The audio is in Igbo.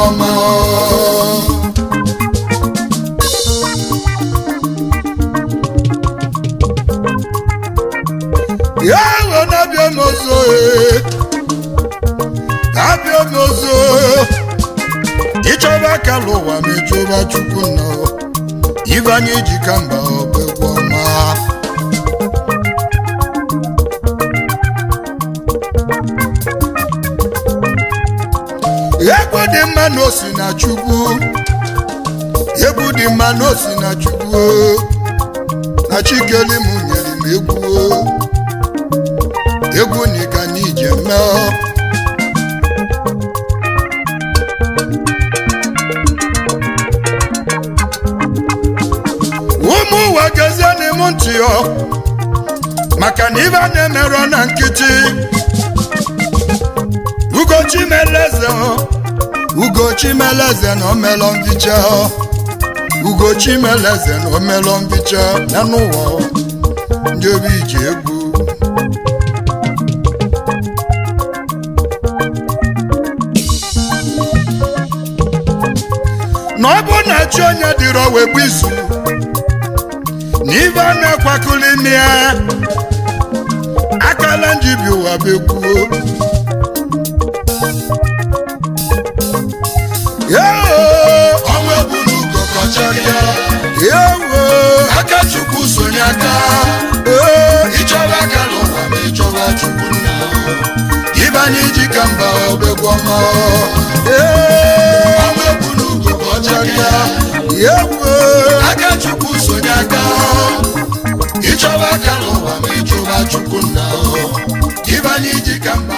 obegoma ya wana biomozo abiomozo ichoba kalowa mejoba chukuna Ivanye jikamba obegoma Ego di mano si na chukwu Ego di mano si na chukwu Na chikeli munyeli megwu Ego ni gani jeme Umu wagazani muntio Makani vane merona nkiti Ugo chimeleze no melon bicha Ugo chimeleze no melon bicha Nanuwa Njobi jegu Nobu na chonye diro webisu Niva na kwa kulimia Akala njibi wabekuo Onwe bulu kokocharia Akachukwu sonyaka Ichoba kalowa mechoba chukuna Ibani jikamba obegoma Onwe bulu kokocharia Akachukwu sonyaka Ichoba kalowa mechoba chukuna Ibani jikamba